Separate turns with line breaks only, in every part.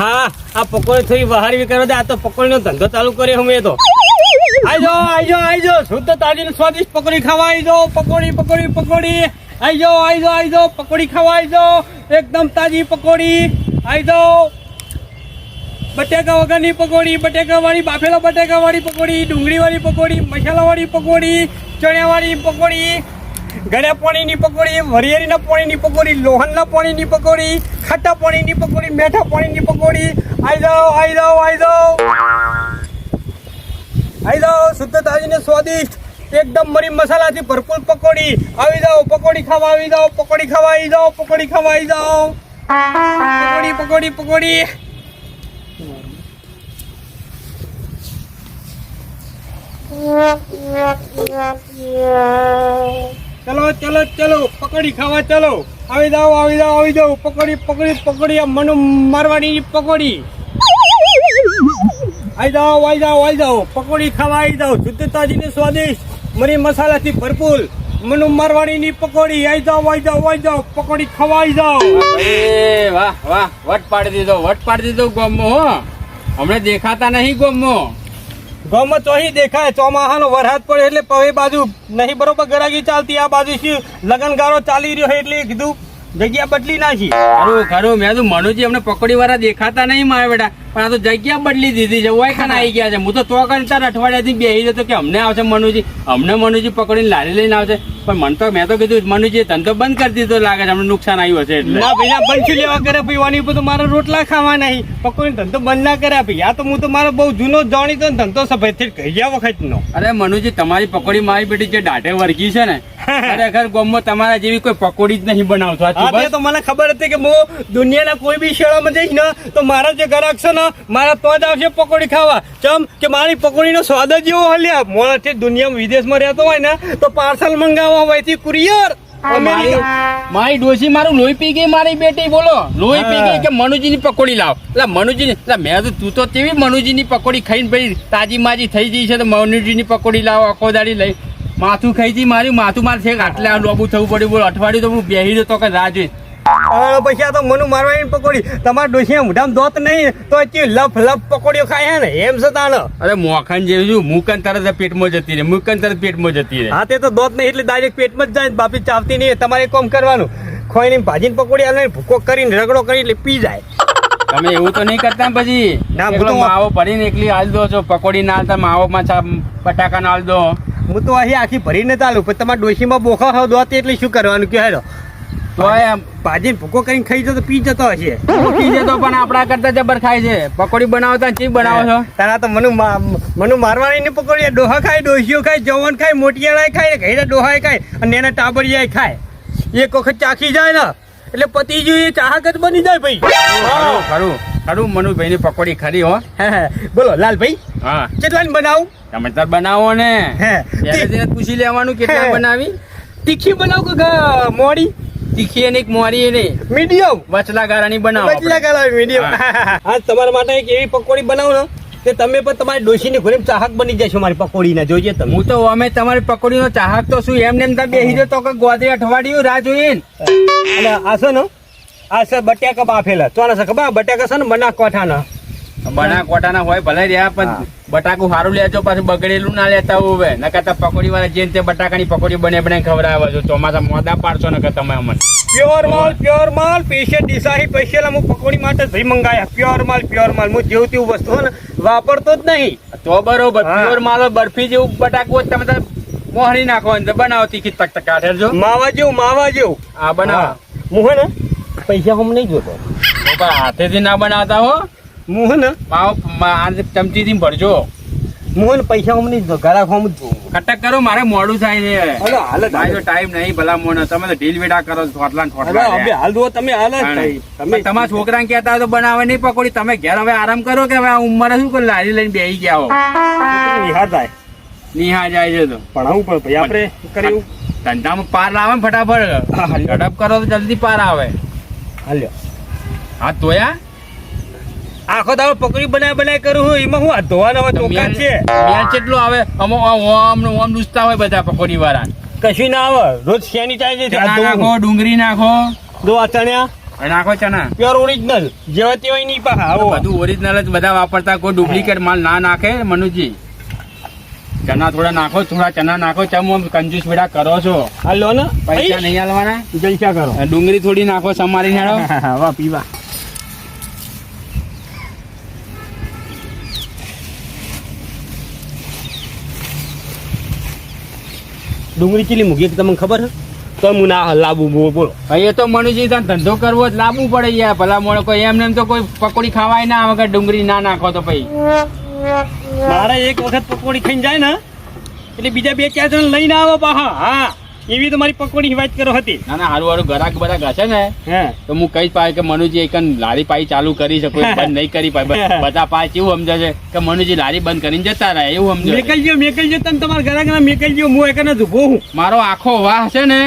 હા આ પકોડી થોડી વહારવી કરો દે. આ તો પકોડીનો ધંધો ચાલુ કર્યો અમે તો. આઈ જાઓ શુદ્ધ તાજી ને સ્વાદિષ્ટ પકોડી ખાવા આવી જાઓ. પકોડી આઈ જાઓ પકોડી ખાવા આવી જાઓ. એકદમ તાજી પકોડી આઈ જાઓ. બટેકા વગરની પકોડી, બટેકા વાળી, બાફેલા બટેકા વાળી પકોડી, ડુંગળી વાળી પકોડી, મસાલા વાળી પકોડી, ચણ્યા વાળી પકોડી, ગળ્યા પાણીની પકોડી, વરિયેળીના પાણીની પકોડી, લોહનના પાણીની પકોડી, ખાટા પાણીની પકોડી, મેઠા પાણીની પકોડી. આઈ જાઓ શુદ્ધ તાજી ને સ્વાદિષ્ટ એકદમ મરી મસાલાથી ભરપૂર પકોડી. આવી જાઓ પકોડી ખાવા આવી જાઓ. પકોડી ખાવા આવી જાઓ. પકોડી. ચલો પકોડી ખાવા ચલો. આવી જાઓ પકોડી આ મનુ મારવાડી પકોડી. આઈ જાઓ પકોડી ખાવા આવી જાઓ. શુદ્ધ તાજી ને સ્વાદિષ્ટ મરી મસાલાથી ભરપૂર મનુ મારવાડીની પકોડી. આઈ જાઓ પકોડી ખાવા આવી જાઓ.
વાહ વટ પાડી દીધો ગોમો. હો હમણાં દેખાતા નહીં ગોમો.
ગામમાં ચોહી દેખાય. ચોમાહાનો વરસાદ પડે એટલે પવે બાજુ નહીં બરોબર ગરાગી ચાલતી. આ બાજુ શું લગનગારો ચાલી રહ્યો એટલે કીધું જગ્યા બદલી નાખી.
ખરું મેં તો મનુજી અમને પકોડી વાળા દેખાતા નહીં મારા બેટા, પણ આ તો જગ્યા બદલી દીધી છે. ઓય ખાને આવી ગયા છે. હું તો તાર અઠવાડિયાથી બેસી જતો કે અમને આવશે મનુજી પકોડીને લારી લઈને આવશે. પણ મને તો મેં તો કીધું મનુજી ધંધો બંધ કરી દીધો લાગે છે. અમને નુકસાન આવ્યું હશે એટલે.
ના ભાઈ બંધ શું લેવા કરે પીવાની ઉપર તો મારા રોટલા ખાવા નહીં. પકોડી ધંધો બંધ ના કર્યા ભાઈ. આ તો હું તો મારો બહુ જૂનો જાણીતો ધંધો સફેદ કહી ગયા વખતનો.
અરે મનુજી તમારી પકોડી મારી બેટી જે દાઢે વર્ગી છે ને, ખરેખર ગામમાં તમારા જેવી કોઈ પકોડી જ નહીં બનાવતો.
તો મને ખબર હતી કે હું દુનિયાના કોઈ બી શાળામાં જઈશ ને તો મારા જે ગ્રાહક છે ને મારા તો જ આવશે પકોડી ખાવા. ચમ કે મારી પકોડીનો સ્વાદ જ એવો હલ્યા. મોણસથી દુનિયામાં વિદેશમાં રહેતો હોય ને તો પાર્સલ મંગાવવા હોય થી કુરિયર.
મારી ડોસી મારું લોહી પી ગઈ. મારી બેટી બોલો લોહી પી ગઈ કે મનુજીની પકોડી લાવ. એટલે મનુજીની મેં તો તું તો કેવી મનુજીની પકોડી ખાઈને ભાઈ તાજી માજી થઈ ગઈ છે તો મનુજીની પકોડી લાવો. આખો દાડી લઈ માથું ખાઈ જી માથું મારે છે આટલે લોબુ થવું પડ્યું. બોલો અઠવાડિયું તો હું બેસી દો તો કે રાહ જોઈ.
પછી આ તો મનુ મારવાની પકોડી. તમારા ડોસી મોઢામાં દોત નહીં તો લફ પકોડીઓ ખાય ને એમ છે તાણ.
અરે મોખન જેવું છું મુકન તરત પેટમાં જતી રહે.
હા તે તો દોત નહીં એટલે ડાયરેક્ટ પેટમાં જ જાય. બાપી ચાવતી નહીં. તમારે કોમ કરવાનું ખોઈને ભાજીને પકોડી આલે ભૂકો કરીને રગડો કરી એટલે પી જાય.
તમે એવું તો નહીં કરતા પછી?
ના
માવો ભરીને એકલી હાલ દો છો. પકોડી ના હાલતા માવોમાં બટાકા ના હાલ દો.
હું તો અહીં આખી ભરીને ચાલુ પણ તમારા ડોશીમાં બોખા ખાવ દોત એટલે શું કરવાનું કે હેડો
તો
ભાજી ભૂકો કરીને ખાઈ જતો પી જતો હશે.
પી જતો પણ આપડા કરતા જબર ખાય છે. પકોડી બનાવતા ચી બનાવો છો?
તારા તો મનુ મારવાની ની પકોડી. ડોહા ખાય, ડોશીઓ ખાય, જવાન ખાય, મોટિયાળા ખાય, ઘેડા ડોહા ખાય અને એના ટાબરિયા ખાય. એક વખત ચાખી જાય ને એટલે પતિ જોઈએ ચાહક જ બની જાય ભાઈ.
ખરું મનુભાઈ ની પકોડી ખરી હો.
બોલો લાલભાઈ
હા
કેટલા બનાવું?
તમે તાર બનાવો ને પૂછી લેવાનું કેટલા બનાવી.
તીખી બનાવ કે મોડી?
તીખી અને મોરી નહીં
મીડિયમ
વચલા ગાળાની બનાવો.
વચલા ગાળા મીડિયમ. હા તમારા માટે એક એવી પકોડી બનાવો ને કે તમે પણ તમારી ડોશીની ઘરે ચાહક બની જશો મારી પકોડીના. જોઈએ તમે.
હું તો અમે તમારી પકોડીનો ચાહક તો શું એમને એમ બેસી જતો કે ગોદરી અઠવાડિયું રાહ જોઈને.
અને આ છે ને આ છે બટાકા બાફેલા. ચોના છે ખબર? બટાકા છે ને
બનાકોટાના હોય ભલે રહ્યા પણ બટાકું સારું લેજો પાછું બગડેલું ના લેતા હોય. નકર પકોડી વાળા જેને તે બટાકાની પકોડી બને ખવડાવે છો. ચોમાસા મોદા પાડશો નકર તમે અમને.
પ્યોર માલ સ્પેશિયલ ડીસાહી સ્પેશિયલ હું પકોડી માટે જ મંગાયા. પ્યોર માલ હું જેવું તેવું વસ્તુ હોય ને વાપરતો જ નહીં.
તો બરોબર પ્યોર માલ બરફી જેવું બટાકું તમે મોહરી નાખો બનાવો તીખી તક કાઢે
માવા જેવું
હા બનાવો.
હું હે ને પૈસા હું નહીં જોતો.
હાથેથી ના બનાવતા હો.
હું હે ને
ચમચી થી ભરજો.
હું પૈસા હું નહીં ઘરા ખોમ જ
કટક કરો મારે મોડું થાય છે. ટાઈમ નહીં ભલા મોને તમે તો ઢીલ વેડા કરો
હાલ દો તમે હાલ
તમારા છોકરાને કહેતા તો બનાવે નહીં પકોડી. તમે ઘેર હવે આરામ કરો કે હવે આ ઉંમરે શું કરે લારી લઈને બેસી ગયા હો. નિહાર જાય છે તો
ભણાવવું પડે ભાઈ આપણે કર્યું
ધંધામાં પાર લાવે ને ફટાફટ ઝડપ કરો તો જલ્દી પાર આવે.
હાલ્યો
હા તોયા
આખો દાડો પકોડી બનાય કરું હું એમાં હું હાથ ધોવાના હોય ચોખા છે.
મેં કેટલું આવે ઓમ લૂસતા હોય બધા પકોડી વાળા.
કશું ના આવે. રોજ સેનિટાઈઝર
નાખો ડુંગળી નાખો
દો ચણ્યા
નાખો ચના
પ્યોર ઓરિજિનલ જેવા તેવા નહીં પાહા આવો
બધું ઓરિજિનલ જ બધા વાપરતા, કોઈ ડુપ્લિકેટ માલ ના નાખે. મનુજી ચના થોડા નાખો, થોડા ચના નાખો. ચમ આમ કંજૂસ બેડા કરો છો,
આ લો ને
પૈસા નહીં આલવાના.
જલસા કરો.
ડુંગળી થોડી નાખો, સમારી હેડો.
વાહ પીવા ડુંગળી ચીલી મૂકી તમને ખબર છે તો હું ના લાવું બોલો.
ભાઈ એ તો મનુજી તને ધંધો કરવો જ લાવવું પડે યાર. ભલા મોડો કોઈ એમને એમ તો કોઈ પકોડી ખાવાય ના વગર ડુંગળી ના નાખો તો પછી.
મારે એક વખત પકોડી ખાઈને જાય ને એટલે બીજા 2-4 જણ લઈને આવો પાહા. હા એવી તો મારી પકોડી વાત કરો હતી.
ના ના, હારું હારું ગ્રાહક બધા ઘસે ને
હે
તો હું કઈ પાય કે મનુજી એક લારી પાઈ ચાલુ કરી શકો, બંધ નહીં કરી પાય. બધા પાય કેવું સમજે છે કે મનુજી લારી બંધ કરીને જતા રહે એવું સમજે.
મેકલજો તમે તમારા ઘરાક ના મેકલજો, હું એક જ ઉભો હું.
મારો આખો વાહ છે ને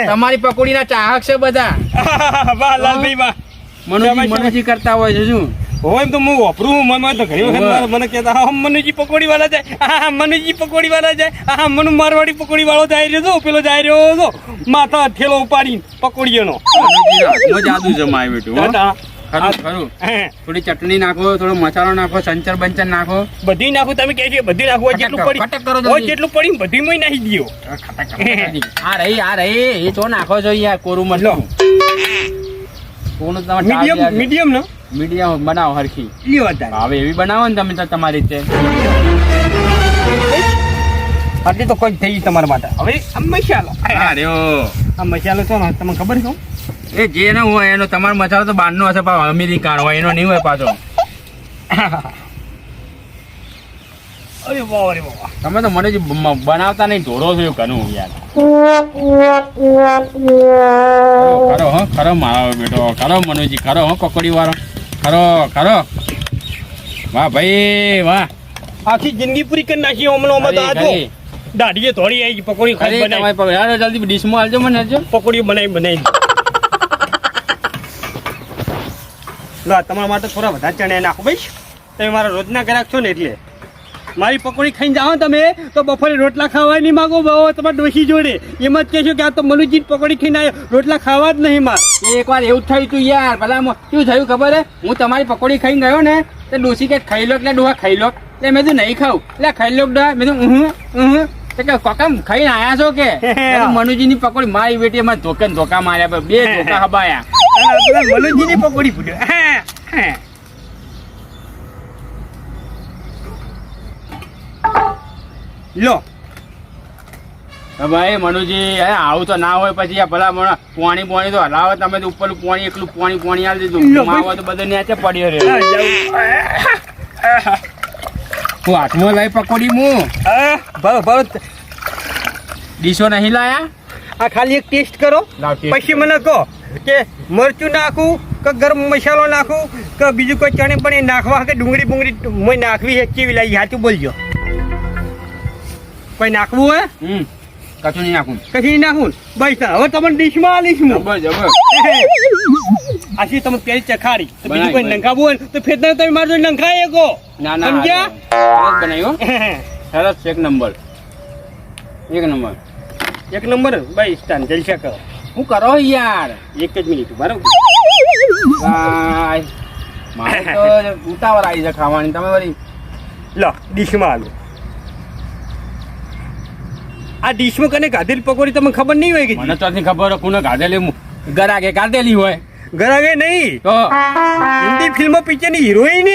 તમારી પકોડી ના ચાહક છે બધા.
વાહ લાલભાઈ વાહ.
મનુજી કરતા હોય છે શું?
હોય એમ તો હું વાપરું. મને તો ઘણી વખત મને કહેતા હા મનુજી પકોડી વાળા જાય, હા મનુજી પકોડી વાળા જાય, હા મનુ મારવાડી પકોડી વાળો જાય રહ્યો, પેલો જાય રહ્યો છો માથા થેલો ઉપાડી પકોડીઓનો.
જાદુ જમાય બેટું. ખરું ખરું. થોડી ચટણી નાખો, થોડો મસાલો નાખો, સંચર બંચર નાખો,
બધી નાખું. તમે કહે છે બધી નાખવું જેટલું પડી જેટલું પડી બધી માં નાખી દો.
આ રહી એ તો નાખો છો યાર. કોરું મતલબ
મીડિયમ ને
મીડિયમ બનાવો હરખી. હવે એવી બનાવો ને તમે તો તમારી રીતે.
આટલી તો કોઈ થઈ તમારા માટે. હવે આ મસાલો,
આ
મસાલો છો ને તમને ખબર છે
એ જે ન હોય એનો તમારો મસાલો તો બહારનો હશે, પણ અમેરિકાનો હોય એનો નહીં હોય પાછો.
અરે વાહ અરે વાહ.
તમે તો મને બનાવતા નહીં, ઢોરો છો ઘણું યાર. ખરો હો ખરો મારો બેટો, ખરો મનુજી, ખરો હો પકોડી વાળો, ખરો ખરો. વાહ ભાઈ વાહ.
આખી જિંદગી પૂરી કરી નાખી હમણાં તો. આ જો દાઢીએ થોડી આવી પકોડી ખાઈ બનાવી.
જલ્દી ડીશમાં આલજો મને.
પકોડી બનાવી લો તમારા માટે થોડા વધારે ચણા નાખો ભાઈ. તમે મારા રોજના ગ્રાહક છો ને એટલે મારી પકોડી ખાઈને જાઓ તમે તો બપોરે રોટલા ખાવા નહીં માગો. તમારે ડોશી જોડે એમ જ કહેશો કે આ તો મનુજી પકોડી ખાઈને આવ્યો, રોટલા ખાવા જ નહીં માર.
એક વાર એવું થયું તું યાર. ભલા શું થયું ખબર હે? હું તમારી પકોડી ખાઈને ગયો ને તો ડોશી કે ખાઈ લો, એટલે ડોહા ખાઈ લો. એટલે મેં તું નહીં ખાવું, એટલે ખાઈ લો ડોહા. મેં તું કોકમ ખાઈને આયા છો કે? મનુજી ની પકોડી મારી બેટી એમાં ધોકા માર્યા, 2 ધોકા હબાયા.
મનુજી ની પકોડી પૂછ્યો લો
ભાઈ મનુજી. આવું તો ના હોય પછી ભલા મોણા પોણી તો હલાવો તમે તો ઉપર પોણી એકલું પોણી આલી દીધું. માવો તો બધો નેચે પડ્યો રે. તું હાથમાં લઈ પકોડી હું ડીશો નહીં લાયા.
આ ખાલી એક ટેસ્ટ કરો પછી મને કહો કે મરચું નાખું કે ગરમ મસાલો નાખું કે બીજું કોઈ ચણે પણ નાખવા કે ડુંગળી નાખવી છે કેવી લાગી સાચું બોલજો. કોઈ નાખવું હોય
કશું નહીં નાખું.
કશું નહીં નાખું ભાઈ. હવે તમને ડીશમાં આલીશ આશી તમે પેલી ચખાડી બીજું કોઈ નંખાવું હોય તો ફેર તમે મારજો નંખાય કો. સમજ્યા?
બનાવ્યો સરસ. એક નંબર
ભાઈ સ્ટાન જલસા કરો.
હું કરો યાર?
એક જ મિનિટ બરાબર.
મારે તો ઉતાવળ આવી છે ખાવાની. તમે વળી
લો ડીશમાં આલો. આ ડીશમાં કને ગાધેલી પકોડી તમને ખબર નહીં હોય કે?
મને તો નથી ખબર કોને ગાધેલી. ગરાગે ગાધેલી હોય.
ગરાગે નહીં તો હિન્દી ફિલ્મ પિક્ચર ની હિરોઈન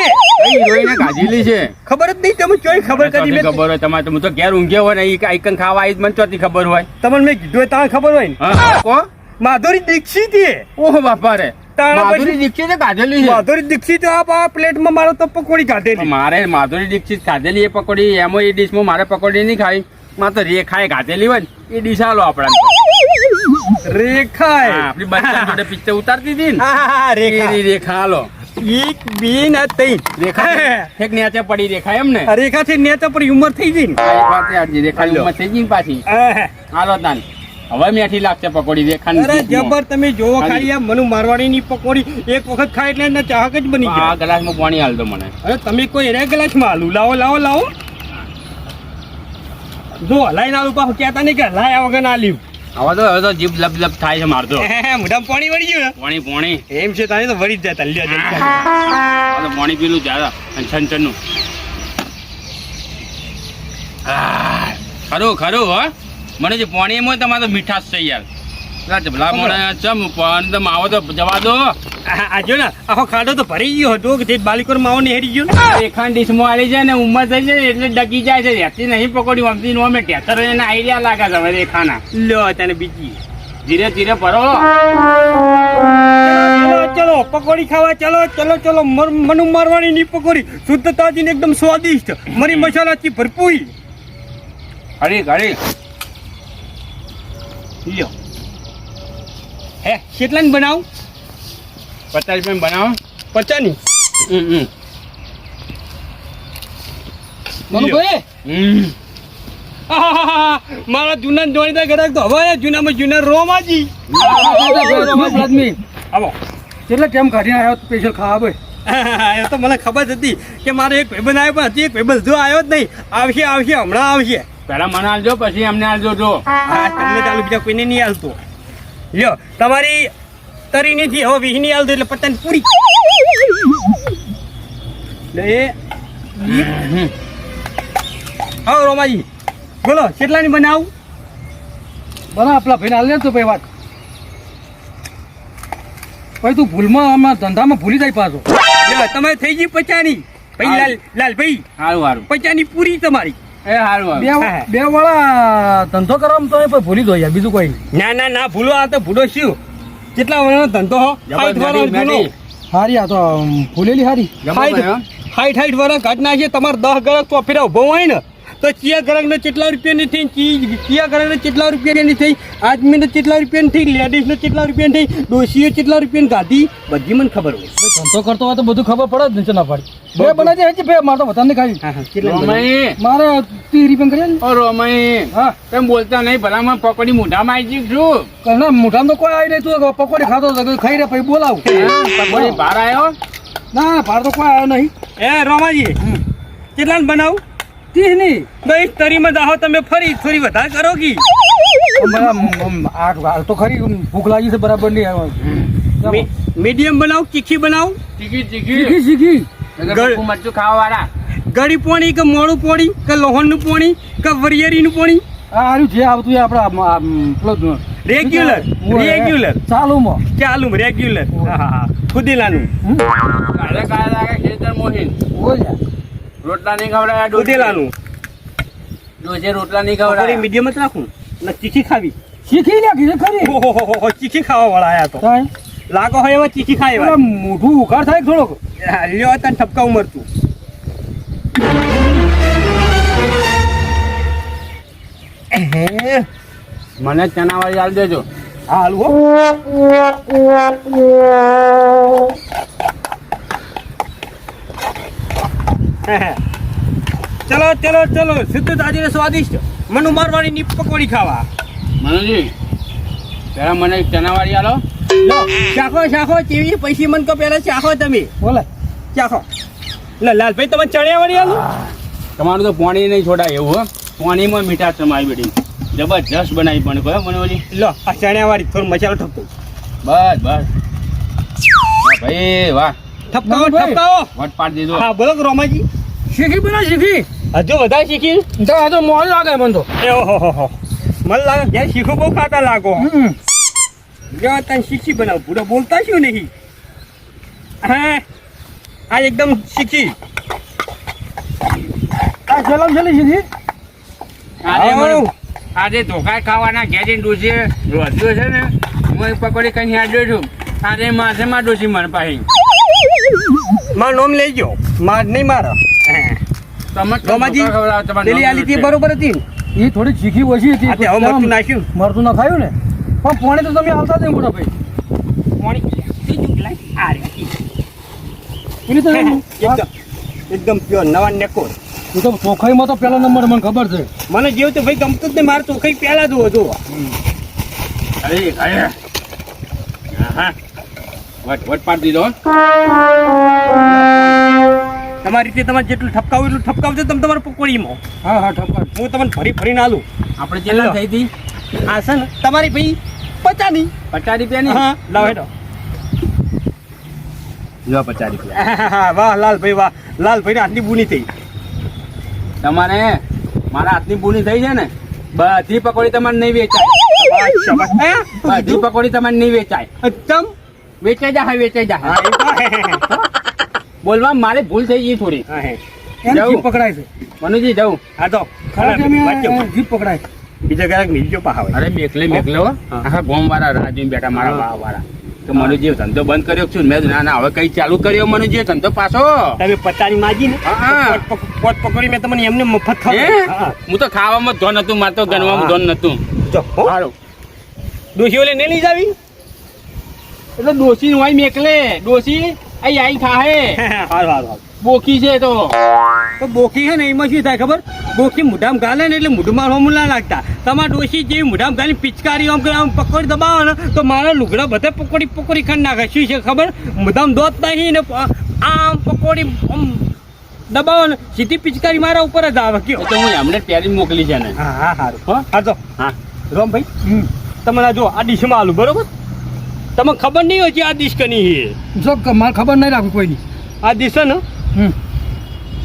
ગાધેલી છે.
ખબર જ નહીં તમે ચોઈ ખબર કરી?
ખબર હોય તમારે. હું તો ઘેર ઊંઘ્યો હોય ને આઈકન ખાવા આવી મને ચોથી ખબર હોય.
તમને મેં કીધું હોય તમને ખબર હોય ને. માધુરી દીક્ષિત.
ઓહો બાપા રે. માધુરી દીક્ષિત ગાધેલી છે.
માધુરી દીક્ષિત આ પ્લેટમાં મારો તો પકોડી ગાધેલી.
મારે માધુરી દીક્ષિત ખાધેલી એ પકોડી. એમાં એ ડીશમાં મારે પકોડી નહીં ખાવી. માં તો રેખાએ ગાધેલી હોય ને એ ડીશ આલો આપણા.
રેખા
આપણી બચ્ચા જોડે પિક્ચર ઉતારતી હતી ને. રેખા આલો.
એક બે ના ત્રણ
રેખા એક નેચે પડી. રેખા એમ ને
રેખા થી નેચે પડી ઉંમર થઈ ગઈ ને.
રેખા ઉંમર થઈ ગઈ પાછી. હાલો તાન હવે મેઠી લાગશે પકોડી. રેખા
અરે જબર. તમે જોવો ખાલી મનુ મારવાડી ની પકોડી એક વખત ખાય એટલે એના ચાહક જ બની જાય.
આ ગ્લાસમાં પાણી હાલ દો મને.
અરે તમે કોઈ એના ગ્લાસમાં હાલું. લાવો જો હલાઈ ના પાછું કહેતા નહીં કે હલાયા વગર ના લ્યું.
હવે તો જીભ લપ લપ થાય છે મારતો
મોઢામાં પાણી વળી ગયું
પોણી પોણી
ને એમ છે તારે તો વળી જ જતા લ્યો જલ્દી.
હવે તો પોણી પીલું જ્યાદા અને છનછનનું ખરું ખરું હો મને જે પોણી એમ હોય તમારે તો મીઠાશ છે યાર પેલા જબલા મોડા ચમ પણ તમે આવો તો જવા દો
આ જો ને આખો ખાડો તો ભરી ગયો હતો કે તે બાલિકોર માવો ને હેરી ગયો ને.
એખાન ડીશમાં આલી જાય ને ઉંમર થઈ જાય એટલે ડગી જાય છે રહેતી નહીં પકોડી અમતી નો અમે ટેસર એને આઈડિયા લાગે છે હવે એ ખાના
લ્યો તને બીજી
ધીરે ધીરે ભરો
ચલો ચલો પકોડી ખાવા ચલો ચલો ચલો મનુ મારવાની ની પકોડી શુદ્ધ તાજી ને એકદમ સ્વાદિષ્ટ મરી મસાલાથી ભરપૂર.
ઘડી ઘડી
લ્યો હે કેટલાની બનાવ
50 રૂપિયા બનાવો
50 ની
મનુભાઈ
આહાહાહા, મારા જૂના જોડીદાર ગ્રાહક તો હવે જૂનામાં જૂના રોમાજી આવો
કેટલા ટાઈમ કાઢીને આવ્યો સ્પેશિયલ ખાવા ભાઈ
એ તો મને ખબર જ હતી કે મારે એક ભાઈબંધ આવ્યો પણ હજી એક ભાઈબંધ જો આવ્યો જ નહીં. આવશે આવશે હમણાં આવશે.
પેલા મને આલજો પછી અમને આલજો જો
હા તમને ચાલુ બીજા કોઈને નહીં હાલતો. લ્યો તમારી તરી નથી હવે વીહ નહીં હાલતો એટલે પતંગ પૂરી લે હા રોમાજી બોલો કેટલાની બનાવું
બરાબર આપલા ભાઈને હાલ લે તો ભાઈ વાત ભાઈ તું ભૂલમાં આમાં ધંધામાં ભૂલી જાય પાછો
લ્યો તમારે થઈ ગઈ 50 ની ભાઈ લાલભાઈ
સારું સારું
50 ની પૂરી તમારી.
એ સારું
બે
સારું
બે વાળા ધંધો કરવામાં તો એ ભૂલી દો યાર બીજું કોઈ નહીં.
ના ના ના ભૂલો આ તો ભૂલો શું કેટલા વર્ષનો ધંધો હો
જબરદસ્ત
60 વર્ષનો જૂનો.
હારી આ તો ભૂલેલી હારી
60 વર્ષ ઘટ નાખીએ તમારે 10 ગરક તો ફેરા ઉભો હોય ને તો ચિયા ગરકને કેટલા રૂપિયાની થઈ ચિયા ગરકને કેટલા રૂપિયાની થઈ આદમીને કેટલા રૂપિયાની થઈ લેડીઝને કેટલા રૂપિયાની થઈ ડોશીએ કેટલા રૂપિયાની ગાધી બધી મને ખબર હોય.
ભાઈ ધંધો કરતો હોય તો બધું ખબર પડે જ નીચે ના પાડી બે બનાવી દે બે મારે તો વધારે ખાઈ
હા હા કેટલા
રોમાઈ
મારે 30 રૂપિયા કર્યા ને
ઓ રોમાઈ
હા
તમે બોલતા નહીં ભલામાં પકોડી મોઢામાં આવી જઈ છું
ના મોઢામાં તો કોઈ આવી નહીં તું પકોડી ખાતો હતો ખાઈ રે પછી બોલાવ
પકોડી બહાર આવ્યો
ના ભાર તો કોઈ આવ્યો નહીં
એ રોમાજી કેટલાને બનાવું
30 ની
ભાઈ તરીમાં જાઓ તમે ફરી થોડી વધારે કરો કી
હાલ તો ખરી ભૂખ લાગી છે બરાબર નહીં આવ્યો
મીડિયમ બનાવું તીખી બનાવું
ટીકી
શીખી
ટીકી
શીખી
મરચું ખાવા વાળા
ગળી પોણી કે મોડું પોણી કે લોહણનું પોણી કે વરિયાળીનું પોણી
આ હારું જે આવતું એ આપણા
રેગ્યુલર
ચાલુમાં
ચાલુ રેગ્યુલર હા ખુદીલાનું
કાલે કાલે લાગે ખેતર મોહીન
બોલ્યા
રોટલા નહીં ખવડાયા
ખુદીલાનું
ડોસે રોટલા નહીં
પકોડી
ખવડાયા
મીડિયમ જ રાખું ને ચીખી ખાવી
શીખી નાખી છે ખરી
ઓહો ચીખી ખાવા વાળા આયા તો
તાય
લાગો હોય એવા ચીખી ખાય
પેલા મોઢું ઉઘાડ થાય થોડોક
લ્યો તને ઠપકા ઉમરતું
મને ચનાવાળી આલ દેજો
હાલ હો ચલો ચલો ચલો શુદ્ધ તાજી સ્વાદિષ્ટ મનુ મારવાડી ની પકોડી ખાવા
મનુજી પેલા મને એક ચનાવાળી આલો
લો ચાખો ચાખો ચેવી પૈસી મન કો પેલા ચાખો તમે
બોલે
ચાખો લે લાલભાઈ તમે ચણિયાવાળી આલો
તમારું તો પાણી નહીં છોડાય એવું હો પાણીમાં મીઠાશ સમાઈ બેઠી જબરજસ્ત બનાવી પણ કહો મનોજી
લો આ ચણિયાવાળી થોડો મસાલો ઠપકો
બસ બસ વાહ ભાઈ વાહ
ઠપકાવો
ભાઈ.
ઠપકાવો
વટ પાડ દીધો
હા બોલો રોમાજી
શીખી બના શીખી
હજુ વધારે શીખી
તો આ તો મોલ લાગે મને તો
એ ઓહો મને લાગે ઘેર શીખું બહુ ખાતા લાગો જો તને શીખી બનાવ પૂરો બોલતા શું નહીં હા આ એકદમ શીખી
આ છેલ્લા છેલ્લી શીખી
આજે
આવો.
મને આજે ધોકા ખાવાના ઘેરી ડોસી રોજ્યો છે ને હું એક પકોડી કઈ આડ્યો છું આજે માથે માં ડોસી મને પાસે
મારું નામ લઈ ગયો માર નહીં મારો
તમે
રોમાજી પેલી આલી હતી બરોબર હતી
એ થોડી શીખી ઓછી હતી
આ તે હવે મરચું નાખ્યું
મરતું ના ખાયું ને પણ પાણી તો તમે આવતા જ નહીં મોટા ભાઈ પેલી તો
એકદમ પ્યોર નવા નેકોર
એ તો ચોખાઈમાં તો પેલો નંબર મને ખબર છે
મને જેવું તો ભાઈ ગમતું જ નહીં મારે ચોખાઈ પહેલા જુઓ જુઓ
અરે અરે હા વટ પાડ દીધો
તમારી રીતે તમારે જેટલું ઠપકાવું એટલું ઠપકાવજો તમે તમારા પકોડીમાં
હા હા ઠપકા
હું તમને ફરી ફરીને આલું
આપણે કેટલા થઈ હતી
આ છે ને તમારી ભાઈ 50
₹50
હા લાવ હેડો
જો ₹50
વાહ લાલભાઈ વાહ લાલભાઈ આટલી બુની થઈ
તમારે મારા હાથની ભૂલી થઈ છે ને બધી પકોડી તમારે નહીં વેચાય બધી પકોડી તમારે નહીં વેચાય
તમ
વેચાઈ જાય બોલવા મારે ભૂલ થઈ ગઈ થોડી
જીપ પકડાય છે
મનુજી જવું
હા તો
જીપ પકડાય
બીજા ક્યારેક મિલજો પાહા
અરે મેકલે હો આખા ગોમ વાળા રાહ જોઈને બેઠા મારા વાહ વાળા તો મનુજી ધંધો બંધ કર્યો છું મેં ના ના હવે કઈ ચાલુ કર્યો મનુજી ધંધો પાછો
તમે 50 માજી ને
હા.
પોત પકોડી મેં તમને એમને મફત
હે?
ખાવ
હું તો ખાવામાં ધોન હતું મારે તો ગણવામાં ધોન નતું
જો
સારું
ડોશી ઓલે ને લઈ જાવી
એટલે ડોસી હોય મેકલે ડોસી આઈ આઈ ખાહે
હારું હારું
બોકી છે તો
તો બોકી છે ને એમાં શું થાય ખબર બોકી મુઢામ ગાલે ને એટલે મુઢમાં હોમ ના લાગતા તમારા ડોશી જેવી મુઢામ ગાલી પિચકારી આમ કરે આમ પકોડી દબાવો ને તો મારા લુગડા બધા પકોડી ખાંડ નાખે શું છે ખબર મુઢામ દોત નહીં ને આમ પકોડી આમ દબાવો ને સીધી પિચકારી મારા ઉપર જ આવે
એ
કયો
તો હું એમને પહેરી મોકલી છે ને
હા હા હારું
હો?
હા તો
હા
રામભાઈ તમને જો આ ડીશમાં આલું બરોબર તમને ખબર નહીં હોય કે આ ડીશ કની છે
જો મારે ખબર નહીં રાખું કોઈની
આ ડીશ છે ને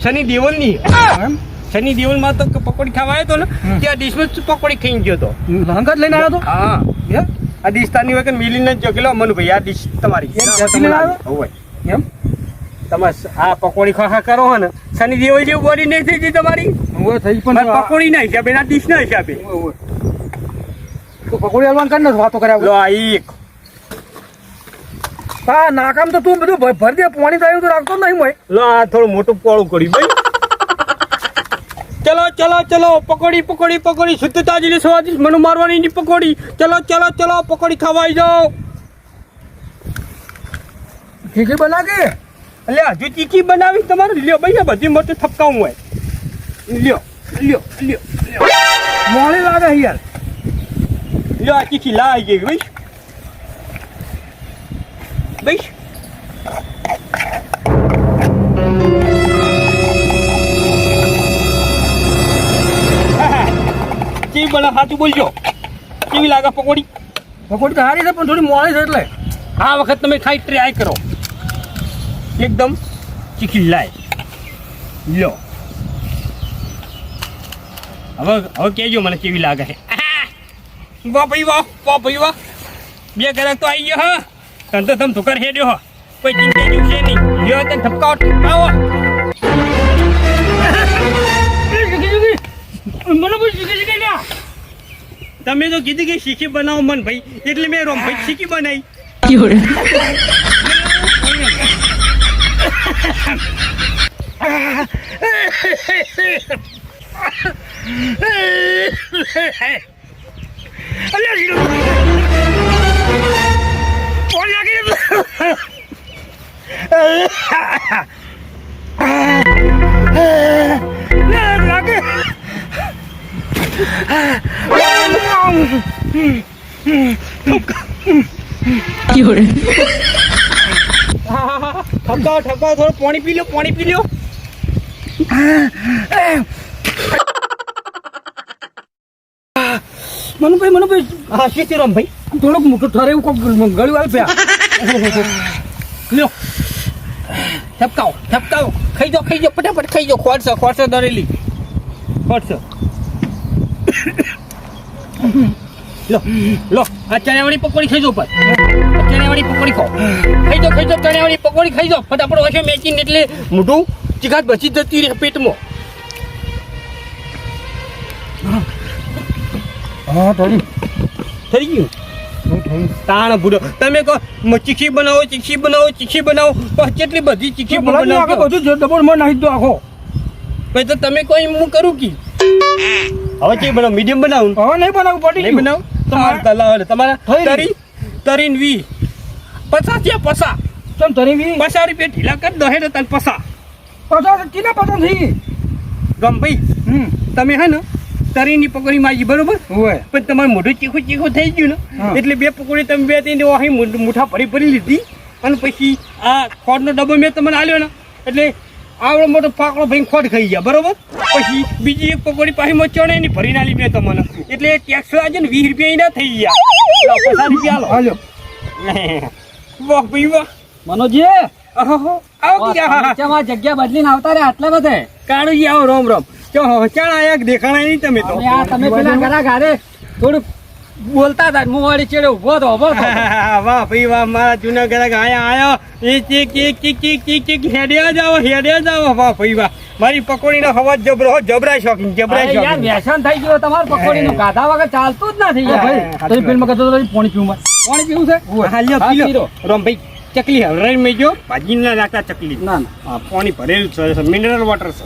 શનિ દેવલની
એમ
શનિ દેવલમાં તો પકોડી ખાવા આવ્યો હતો ને ત્યાં ડીશમાં પકોડી ખાઈ ગયો હતો
લહંગા જ લઈને આવ્યો તો
હા
એમ
આ ડીશતાની વગર મિલીને જ જોકેલો મનુભાઈ આ ડીશ તમારી
ત્યાંથી લઈને આવ્યો?
હોય
એમ
તમે આ પકોડી ખા કરો હો ને શનિ દેવલ જેવું બોડી નહીં થઈ ગઈ તમારી
હવે થઈ પણ
મારે પકોડી ના હિસાબે ના ડીશ ના હિસાબે
તો પકોડી હલવાન કરીને વાતો કર્યા
લો આ એક
હા નાકામ તો તું બધું ભરી દે પાણી થયું તો રાખતો જ નહીં મોય
લો આ થોડું મોટું પોળું કર્યું ભાઈ ચલો ચલો ચલો પકોડી પકોડી પકોડી શુદ્ધ તાજી સ્વાદિષ્ટ મનુ મારવાની ની પકોડી ચલો ચલો ચલો પકોડી ખાવાઈ જાઓ
ખીચડી બના કે
એટલે હજુ ચીકી બનાવી તમારે લ્યો ભાઈ બધી મોટું થપકાવું હોય લ્યો લ્યો લ્યો
મોડી લાગે યાર
લ્યો આ ચીકી લાવી ગઈ ભાઈ ભાઈ કેવી બના સાચું બોલજો કેવી લાગે પકોડી
પકોડી તો સારી છે પણ થોડી મોડી છે એટલે
આ વખત તમે ખાઈ ટ્રાય કરો એકદમ ચીકી લાય લ્યો હવે કહેજો મને કેવી લાગે છે વાહ ભાઈ વાહ વાહ ભાઈ વાહ બે ગ્રાહક તો આવી ગયો હા તને તો તમે તુકર હેડ્યો હો કોઈ ચિંતા જેવું છે નહીં લ્યો તને ઠપકાવો ઠપકાવો તમે તો કીધું કે શીખી બનાવો મન ભાઈ એટલે મેં રોમ ભાઈ શીખી બનાવી ઠપકાવો ઠપકાવો થોડું પાણી પી લો પાણી પી લો
મનુભાઈ
હા સીતીરામ ભાઈ
થોડુંક મોટું ઠરે એવું કોક ગળ્યું આવે પ્યા
લ્યો ઠપકાવો ઠપકાવો ખાઈ જાઓ ફટાફટ ખાઈ જાઓ ખોરસો દરેલી ખોરસો લો આ ચણાવાળી પકોડી ખાઈ જાઓ પર ચણાવાળી પકોડી ખાઓ ખાઈ જાઓ ચણાવાળી પકોડી ખાઈ જાઓ ફટાફટ વાંચો મેચીને એટલે મોઢું ચીકાત બચી જતી રહે પેટમાં
હા થોડી
થઈ ગયું તાણ ભૂડો તમે કહો ચીખી બનાવો પછી કેટલી બધી ચીખી બનાવો
બધું ડબલમાં નાખી દો આખો
પછી તો તમે કોઈ હું કરું કી હવે કે બનાવ મીડિયમ બનાવું
હવે નહીં બનાવું પડી
નહીં બનાવ તમારે તલાવ તમારા તરી તરીન વી 50 છે 50
ચમ તરી વી
50 રૂપિયા ઢીલા કરી દો હે તને 50
ચીના પસંદ થઈ
ગમ ભાઈ તમે હે ને તરીની પકોડી માજી બરોબર
હોય
પણ તમારું મોઢું ચીખું થઈ ગયું ને એટલે બે પકોડી તમે બે ત્રણ મુઠ્ઠા ભરી લીધી અને પછી આ ખોડનો ડબ્બો મેં તમને આલ્યો ને એટલે આવડો મોટો પાકડો ભાઈ ખોટ ખાઈ ગયા બરોબર પછી બીજી એક પકોડી પાણીમાં ચણે ની ભરી નાલી મેં તમને એટલે ટેક્સ લાગે ને 20 રૂપિયા ના થઈ ગયા 50 રૂપિયા
હાલ્યો
વાહ ભાઈ વાહ
મનોજી
આહો આવો ગયા
ચમા જગ્યા બદલીને આવતા રે આટલે બધે
કાળુજી આવો રોમ રોમ ચો ચાણ આયા દેખાણા નહીં તમે તો
આ તમે પેલા ઘરા ઘરે થોડું બોલતા હતા હું વાળી ચેડે ઉભો તો
વાહ ભાઈ વાહ મારા જૂના ઘરે આયા હેડ્યા જાવ વાહ ભાઈ વાહ મારી પકોડીનો હવા જબરા શોખીન
યાર વ્યસન થઈ ગયો તમારું પકોડીનું ગાધા વગર ચાલતું જ નથી યાર ભાઈ તમે ફિલ્મ કરતો તો પાણી પીવું છે
હાલ્યો પીલો રોમ ભાઈ ચકલી હવે મેજો ભાજી ના નાખતા ચકલી
ના
હા પાણી ભરેલું છે મિનરલ વોટર છે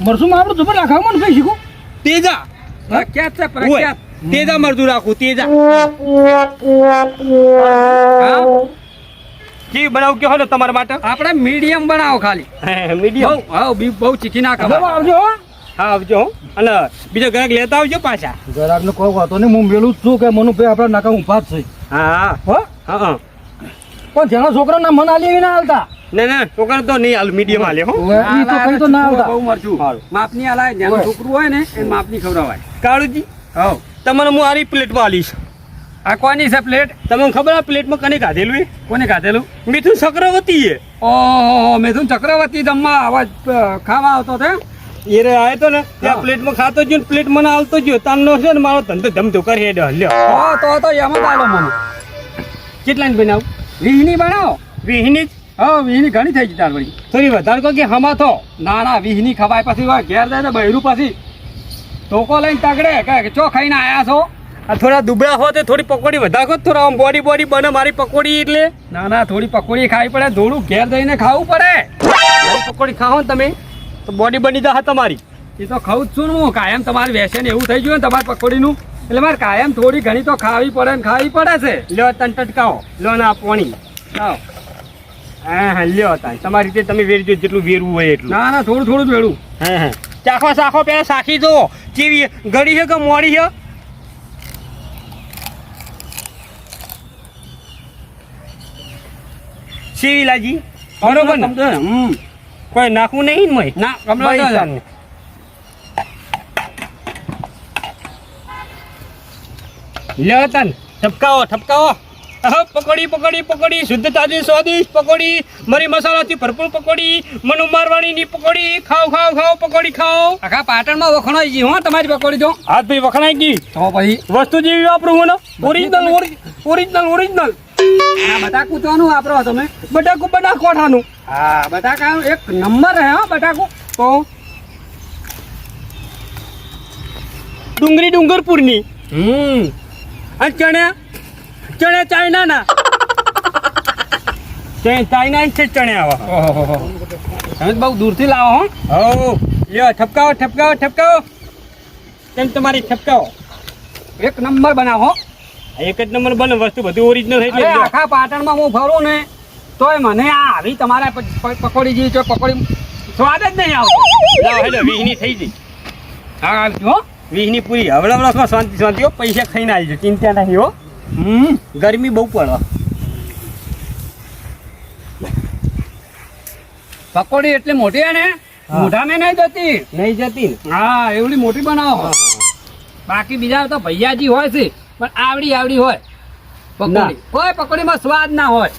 મરસું માં આપણું જબર રાખાવ મને કઈ શીખું
તેજા
પ્રખ્યાત છે પ્રખ્યાત
તેજા મરદું રાખું તેજા જી બનાવું કે હો તમારા માટે
આપણે મીડિયમ બનાવો ખાલી
મીડિયમ
હા બહુ ચીકી ના ખબર
આવજો હા આવજો અને બીજો ગ્રાહક લેતા આવજો પાછા
ગ્રાહક નો કોઈ વાતો નહીં હું મેલું જ છું કે મનુ ભાઈ આપણા નાકા ઊભા જ છે
હા
હો
હા
પણ જેના છોકરા ના મન આલી ના હાલતા
ના છોકરા તો નહીં હાલ મીડિયમ હાલે હો
ઈ તો કઈ તો ના હાલતા
બહુ મરચું માપની હાલાય જેનું છોકરું હોય ને એ માપની ખવડાવાય
કાળુજી
હવ
તમને હું આરી પ્લેટમાં આલીશ
આ કોની છે પ્લેટ
તમને ખબર આ પ્લેટમાં કને કાઢેલું એ
કોને કાઢેલું
મિથુન ચક્રવર્તી એ
ઓહો મિથુન ચક્રવર્તી દમમાં આવાજ ખાવા આવતો તે
એ રે આયો તો ને ત્યાં પ્લેટમાં ખાતો જો પ્લેટ મને આલતો જો તાનનો છે ને મારો ધંધો ધમધો કરી હેડ્યો લ્યો
તો એમાં ચાલો મને
કેટલાની બનાવ
20 ની બનાવો
20 ની
હા 20 ની ઘણી થઈ ગઈ તાર વળી
થોડી વધારે કહો કે હમા તો
ના 20 ની ખવાય પછી હોય ઘેર જાય ને બૈરું પછી ટોકો લઈને તગડે કે ચો ખાઈને આયા છો
આ થોડા દુબળા હો તો થોડી પકોડી વધારે કહો થોડા આમ બોડી બને મારી પકોડી એટલે
ના થોડી પકોડી ખાવી પડે થોડું ઘેર જઈને ખાવું પડે
પકોડી ખાઓ ને તમે તો બોડી બની જાય તમારી
એ તો ખાવું જ છું ને હું કાયમ તમારે વ્યસન એવું થઈ ગયું ને તમારી પકોડીનું એટલે મારે કાયમ થોડી ઘણી તો ખાવી પડે ને ખાવી પડે છે
લ્યો તન ટટકાવો લો ના પોણી
લાવ.
હા લ્યો તાન તમારી રીતે તમે વેરજો જેટલું વેરવું હોય એટલું
ના થોડું જ વેડું
હા ચાખો પેલા સાખી જો કેવી ગળી છે કે મોડી છે શેવી લાજી બરોબર ને કોઈ નાખવું નહીં ને
ના કમળો
લ્યો તન ઠપકાવો પકોડી શુદ્ધ તાજી સ્વાદિષ્ટ પકોડી મરી મસાલાથી ભરપૂર પકોડી મનુ મારવાણીની પકોડી ખાઓ પકોડી ખાઓ
આખા પાટણમાં વખણાઈ ગઈ હો તમારી પકોડી તો
હાથ ભાઈ વખણાઈ ગઈ
તો પછી
વસ્તુ જેવી વાપરું હું ઓરિજિનલ
આ બટાકું તોનું વાપરો તમે
બટાકુ બનાકોઠાનું
હા બટાકા એક નંબર હે હો બટાકું
તો ડુંગરપુરની અને ચણે ચાઇના ના ચાઇના છે ચણે આવા
ઓહો તમે બહુ દૂરથી લાવો હો
હો લ્યો ઠપકાવો તેમ તમારી ઠપકાવો
એક નંબર બનાવો
એક જ નંબર બને વસ્તુ બધું ઓરિજિનલ
અરે
એટલે
આખા પાટણમાં હું ફરું ને તોય મને આ આવી તમારા પકોડી જેવી તો પકોડી સ્વાદ જ નહીં આવતો
લાવ હેડો 20 ની થઈ ગઈ
હા જો
20 ની પૂરી હવળા શાંતિ હો પૈસા ખાઈને આવી જો ચિંતા નહીં હો ગરમી બહુ પડે
પકોડી એટલી મોટી હે ને મોઢામાં નહીં જતી હા એવડી મોટી બનાવો બાકી બીજા તો ભૈયાજી હોય છે પણ આવડી હોય પકોડી કોઈ પકોડીમાં સ્વાદ ના હોય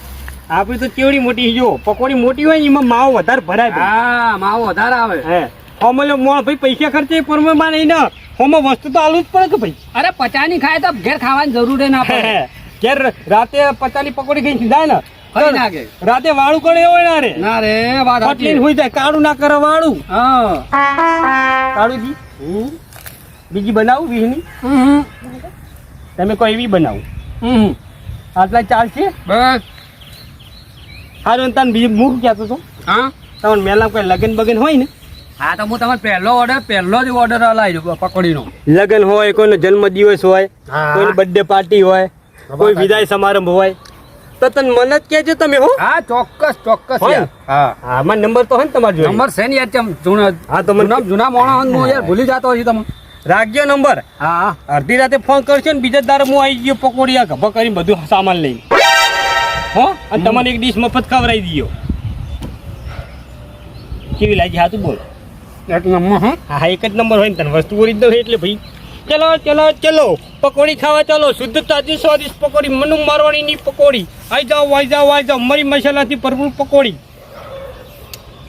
આપડી તો કેવડી મોટી જો પકોડી મોટી હોય ને એમાં માવો વધારે ભરાય
હા માવો વધારે આવે
હે હોમલે મોણ ભાઈ પૈસા ખર્ચે પરમાં નહીં ને હોમાં વસ્તુ તો આલું જ પડે કે ભાઈ
અરે 50 ની ખાય તો ઘેર ખાવાની જરૂર ના પડે
ઘેર રાતે 50 ની પકોડી ખાઈ જાય ને
ખાઈ નાખે
રાતે વાળું કરે હોય ના રે
ના રે વાત
પટલી હોય જાય કાળું ના કરે વાળું
હા
કાળુજી બીજી બનાવું 20 ની તમે કોઈ એવી બનાવું આટલા ચાલશે
બસ
હારું તને બીજું મૂક કહેતો તો
હા
તમને મેલા કોઈ લગન બગન હોય ને
હા તો હું તમારે પહેલો જ ઓર્ડર લાવી દઉં પકોડીનો
લગન હોય કોઈનો જન્મ દિવસ હોય
હા.
કોઈનો બર્થડે પાર્ટી હોય કોઈ વિદાય સમારંભ હોય તો તને મન જ કહેજો તમે હો
હા ચોક્કસ
હોય?
યાર હા
હા મારો નંબર તો હોય ને તમારો જોડે
નંબર છે ને યાર ચમ જૂના
હા તો મને
જૂના મોણા હું યાર ભૂલી જતો હોય તમે
રાખજો નંબર
હા
અડધી રાતે ફોન કરશો ને બીજા દાડે હું આવી ગયો પકોડી ગભા કરીને બધું સામાન લઈને હો અને તમારે એક ડીશ મફત ખવડાવી દઈએ કેવી લાગી હા તું બોલ
એક નંબર હા
હા હા એક જ નંબર હોય ને તને વસ્તુ ઓરિજિનલ હોય એટલે ભાઈ ચલો ચલો ચલો પકોડી ખાવા ચાલો શુદ્ધ તાજી સ્વાદિષ્ટ પકોડી મનુ મારવાડીની પકોડી આઈ જાઓ મરી મસાલાથી ભરપૂર પકોડી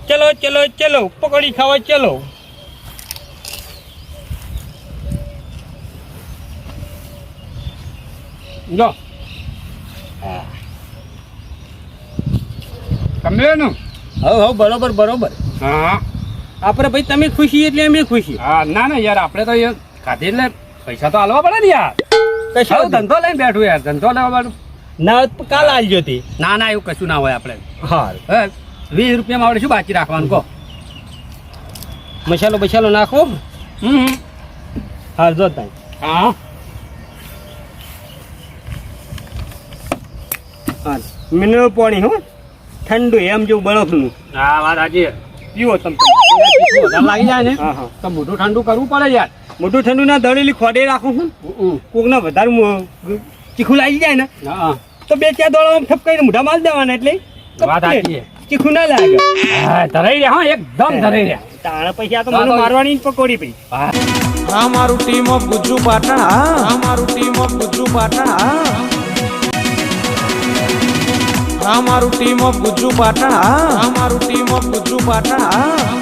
ચલો ચલો ચલો પકોડી ખાવા ચલો
જો તમે નું
હવ બરોબર બરોબર
હા
આપણે ભાઈ તમે ખુશી એટલે અમે ખુશી
હા ના ના યાર આપણે તો યાર ખાધી એટલે પૈસા તો આલવા પડે ને યાર
કશો
કશું ધંધો લઈને બેઠું યાર ધંધો લેવા બાજુ
ના કાલ આલજો તે
ના ના એવું કશું ના હોય આપણે
હા
20 રૂપિયામાં આપણે શું બાકી રાખવાનું કહો
મસાલો બસાલો નાખો હા જો તાઈ
હા
હા મિનરલ પાણી હો ઠંડુ એમ જેવું બરફનું
હા વાત સાચી
પીવો તમે
વધારે લાગી જાય ને
હા હા
તો મોઢું ઠંડુ કરવું પડે યાર
મોટું ઠંડુ ના દળેલી ખોડે રાખું છું કોકના વધારે ચીખું લાગી જાય ને
હા
તો બે ચાર દોડા ઠપકાઈને મોઢા માલ દેવાના એટલે
વાત સાચી
ચીખું ના લાગે
હા ધરાઈ રહ્યા હા એકદમ ધરાઈ રહ્યા
તાણે પછી આ તો મને મારવાની જ પકોડી પડી
આ મારું ટીમ ઓફ ગુજ્જુ પાટણ આ મારું ટીમ ઓફ ગુજ્જુ પાટણ આ મારું ટીમ ઓફ ગુજ્જુ પાટણ આ મારું ટીમ ઓફ ગુજ્જુ પાટણ